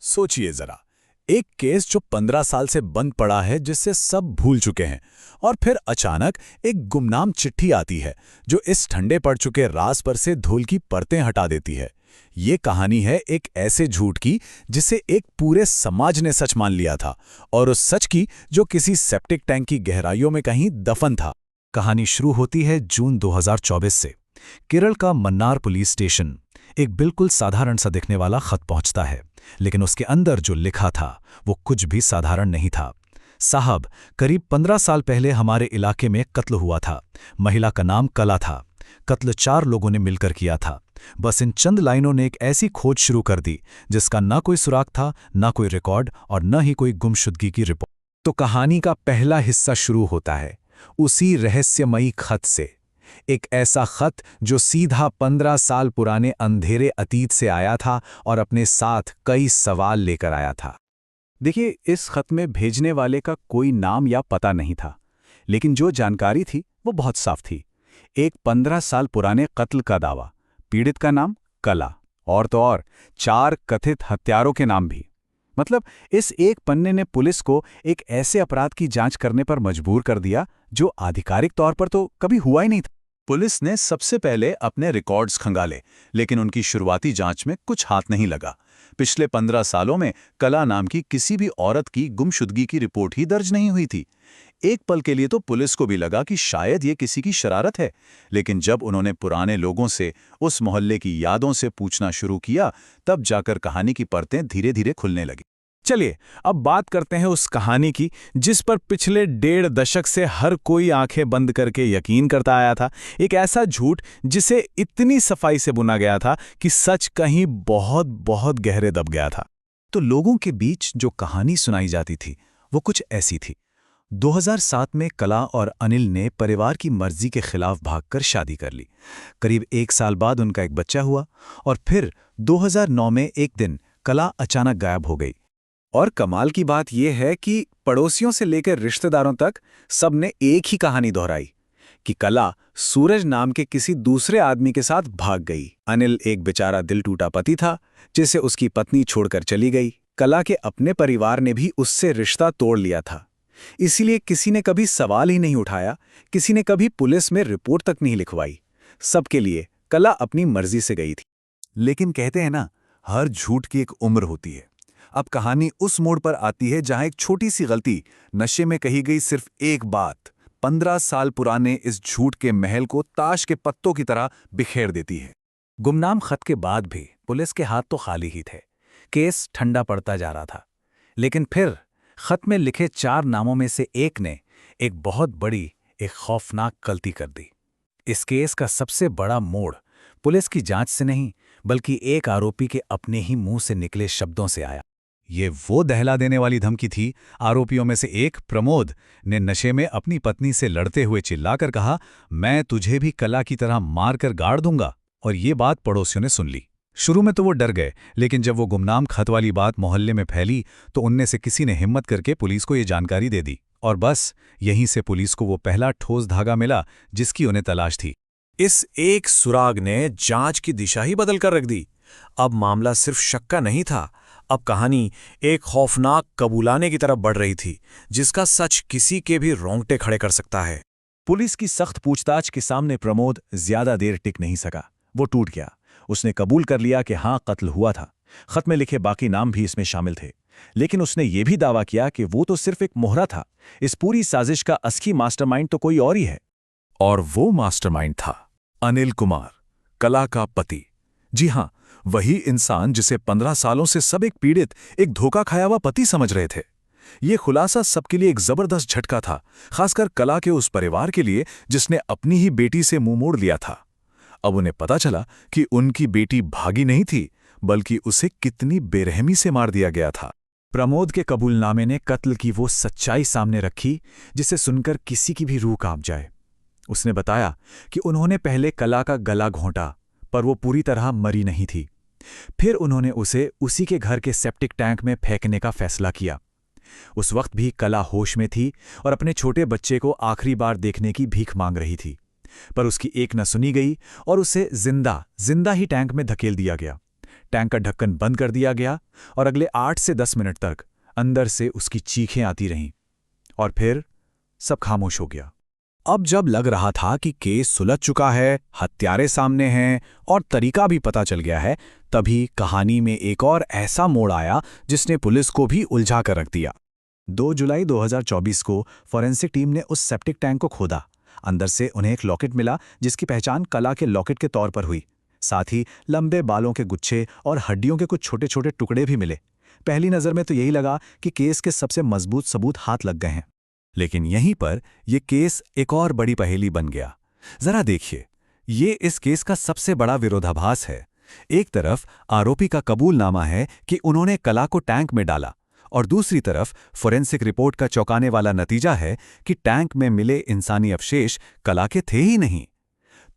सोचिए जरा, एक केस जो 15 साल से बंद पड़ा है, जिससे सब भूल चुके हैं, और फिर अचानक एक गुमनाम चिट्ठी आती है जो इस ठंडे पड़ चुके राज पर से धूल की परतें हटा देती है। ये कहानी है एक ऐसे झूठ की जिसे एक पूरे समाज ने सच मान लिया था, और उस सच की जो किसी सेप्टिक टैंक की गहराइयों में कहीं दफन था। कहानी शुरू होती है जून 2024 से। केरल का मन्नार पुलिस स्टेशन। एक बिल्कुल साधारण सा दिखने वाला खत पहुंचता है, लेकिन उसके अंदर जो लिखा था वो कुछ भी साधारण नहीं था। साहब, करीब 15 साल पहले हमारे इलाके में कत्ल हुआ था। महिला का नाम कला था। कत्ल 4 लोगों ने मिलकर किया था। बस इन चंद लाइनों ने एक ऐसी खोज शुरू कर दी जिसका ना कोई सुराग था, ना कोई रिकॉर्ड और न ही कोई गुमशुदगी की रिपोर्ट। तो कहानी का पहला हिस्सा शुरू होता है उसी रहस्यमयी खत से। एक ऐसा खत जो सीधा 15 साल पुराने अंधेरे अतीत से आया था और अपने साथ कई सवाल लेकर आया था। देखिए, इस खत में भेजने वाले का कोई नाम या पता नहीं था, लेकिन जो जानकारी थी वो बहुत साफ थी। एक 15 साल पुराने कत्ल का दावा, पीड़ित का नाम कला, और तो और 4 कथित हत्यारों के नाम भी। मतलब इस एक पन्ने ने पुलिस को एक ऐसे अपराध की जांच करने पर मजबूर कर दिया जो आधिकारिक तौर पर तो कभी हुआ ही नहीं था। पुलिस ने सबसे पहले अपने रिकॉर्ड्स खंगाले, लेकिन उनकी शुरुआती जांच में कुछ हाथ नहीं लगा। पिछले 15 सालों में कला नाम की किसी भी औरत की गुमशुदगी की रिपोर्ट ही दर्ज नहीं हुई थी। एक पल के लिए तो पुलिस को भी लगा कि शायद ये किसी की शरारत है, लेकिन जब उन्होंने पुराने लोगों से, उस मोहल्ले की यादों से पूछना शुरू किया, तब जाकर कहानी की परतें धीरे धीरे खुलने लगी। चलिए अब बात करते हैं उस कहानी की जिस पर पिछले 1.5 दशक से हर कोई आंखें बंद करके यकीन करता आया था। एक ऐसा झूठ जिसे इतनी सफाई से बुना गया था कि सच कहीं बहुत बहुत गहरे दब गया था। तो लोगों के बीच जो कहानी सुनाई जाती थी वो कुछ ऐसी थी। 2007 में कला और अनिल ने परिवार की मर्जी के खिलाफ भागकर शादी कर ली। करीब 1 साल बाद उनका एक बच्चा हुआ, और फिर 2009 में एक दिन कला अचानक गायब हो गई। और कमाल की बात यह है कि पड़ोसियों से लेकर रिश्तेदारों तक सबने एक ही कहानी दोहराई कि कला सूरज नाम के किसी दूसरे आदमी के साथ भाग गई। अनिल एक बेचारा दिल टूटा पति था जिसे उसकी पत्नी छोड़कर चली गई। कला के अपने परिवार ने भी उससे रिश्ता तोड़ लिया था, इसीलिए किसी ने कभी सवाल ही नहीं उठाया, किसी ने कभी पुलिस में रिपोर्ट तक नहीं लिखवाई। सबके लिए कला अपनी मर्जी से गई थी। लेकिन कहते हैं ना, हर झूठ की एक उम्र होती है। अब कहानी उस मोड़ पर आती है जहां एक छोटी सी गलती, नशे में कही गई सिर्फ एक बात, 15 साल पुराने इस झूठ के महल को ताश के पत्तों की तरह बिखेर देती है। गुमनाम खत के बाद भी पुलिस के हाथ तो खाली ही थे। केस ठंडा पड़ता जा रहा था, लेकिन फिर खत में लिखे 4 नामों में से एक ने एक बहुत बड़ी, एक खौफनाक गलती कर दी। इस केस का सबसे बड़ा मोड़ पुलिस की जांच से नहीं, बल्कि एक आरोपी के अपने ही मुंह से निकले शब्दों से आया। ये वो दहला देने वाली धमकी थी। आरोपियों में से एक, प्रमोद, ने नशे में अपनी पत्नी से लड़ते हुए चिल्लाकर कहा, मैं तुझे भी कला की तरह मारकर गाड़ दूंगा। और ये बात पड़ोसियों ने सुन ली। शुरू में तो वो डर गए, लेकिन जब वो गुमनाम खत वाली बात मोहल्ले में फैली तो उनमें से किसी ने हिम्मत करके पुलिस को ये जानकारी दे दी, और बस यहीं से पुलिस को वो पहला ठोस धागा मिला जिसकी उन्हें तलाश थी। इस एक सुराग ने जांच की दिशा ही बदल कर रख दी। अब मामला सिर्फ शक का नहीं था, अब कहानी एक खौफनाक कबूलाने की तरफ बढ़ रही थी, जिसका सच किसी के भी रोंगटे खड़े कर सकता है। पुलिस की सख्त पूछताछ के सामने प्रमोद ज्यादा देर टिक नहीं सका। वो टूट गया। उसने कबूल कर लिया कि हाँ, कत्ल हुआ था। खत में लिखे बाकी नाम भी इसमें शामिल थे, लेकिन उसने ये भी दावा किया कि वो तो सिर्फ एक मोहरा था। इस पूरी साजिश का असली मास्टरमाइंड तो कोई और ही है। और वो मास्टरमाइंड था अनिल कुमार, कला का पति। जी हां, वही इंसान जिसे 15 सालों से सब एक पीड़ित, एक धोखा खाया हुआ पति समझ रहे थे। ये खुलासा सबके लिए एक जबरदस्त झटका था, खासकर कला के उस परिवार के लिए जिसने अपनी ही बेटी से मुंह मोड़ लिया था। अब उन्हें पता चला कि उनकी बेटी भागी नहीं थी, बल्कि उसे कितनी बेरहमी से मार दिया गया था। प्रमोद के कबूलनामे ने कत्ल की वो सच्चाई सामने रखी जिसे सुनकर किसी की भी रूह कांप जाए। उसने बताया कि उन्होंने पहले कला का गला घोंटा, पर वो पूरी तरह मरी नहीं थी। फिर उन्होंने उसे उसी के घर के सेप्टिक टैंक में फेंकने का फैसला किया। उस वक्त भी कला होश में थी और अपने छोटे बच्चे को आखिरी बार देखने की भीख मांग रही थी, पर उसकी एक न सुनी गई और उसे जिंदा ही टैंक में धकेल दिया गया। टैंक का ढक्कन बंद कर दिया गया और अगले 8 से 10 मिनट तक अंदर से उसकी चीखें आती रहीं और फिर सब खामोश हो गया। अब जब लग रहा था कि केस सुलझ चुका है, हत्यारे सामने हैं और तरीका भी पता चल गया है, तभी कहानी में एक और ऐसा मोड़ आया जिसने पुलिस को भी उलझा कर रख दिया। 2 जुलाई 2024 को फॉरेंसिक टीम ने उस सेप्टिक टैंक को खोदा। अंदर से उन्हें एक लॉकेट मिला जिसकी पहचान कला के लॉकेट के तौर पर हुई। साथ ही लंबे बालों के गुच्छे और हड्डियों के कुछ छोटे छोटे टुकड़े भी मिले। पहली नज़र में तो यही लगा कि केस के सबसे मजबूत सबूत हाथ लग गए हैं। लेकिन यहीं पर यह केस एक और बड़ी पहेली बन गया। जरा देखिए, ये इस केस का सबसे बड़ा विरोधाभास है। एक तरफ आरोपी का कबूलनामा है कि उन्होंने कला को टैंक में डाला और दूसरी तरफ फोरेंसिक रिपोर्ट का चौंकाने वाला नतीजा है कि टैंक में मिले इंसानी अवशेष कला के थे ही नहीं।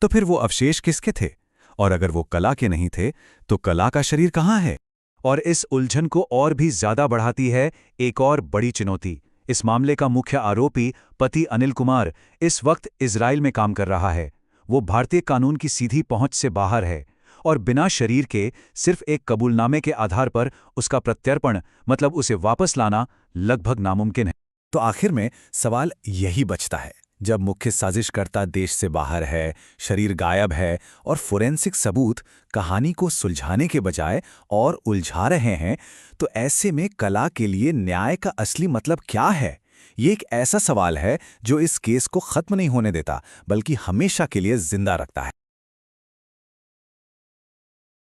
तो फिर वो अवशेष किसके थे? और अगर वो कला के नहीं थे तो कला का शरीर कहाँ है? और इस उलझन को और भी ज्यादा बढ़ाती है एक और बड़ी चुनौती। इस मामले का मुख्य आरोपी पति अनिल कुमार इस वक्त इजराइल में काम कर रहा है। वो भारतीय कानून की सीधी पहुंच से बाहर है और बिना शरीर के सिर्फ एक कबूलनामे के आधार पर उसका प्रत्यर्पण मतलब उसे वापस लाना लगभग नामुमकिन है। तो आखिर में सवाल यही बचता है, जब मुख्य साजिशकर्ता देश से बाहर है, शरीर गायब है और फोरेंसिक सबूत कहानी को सुलझाने के बजाय और उलझा रहे हैं, तो ऐसे में कला के लिए न्याय का असली मतलब क्या है? ये एक ऐसा सवाल है जो इस केस को खत्म नहीं होने देता, बल्कि हमेशा के लिए जिंदा रखता है।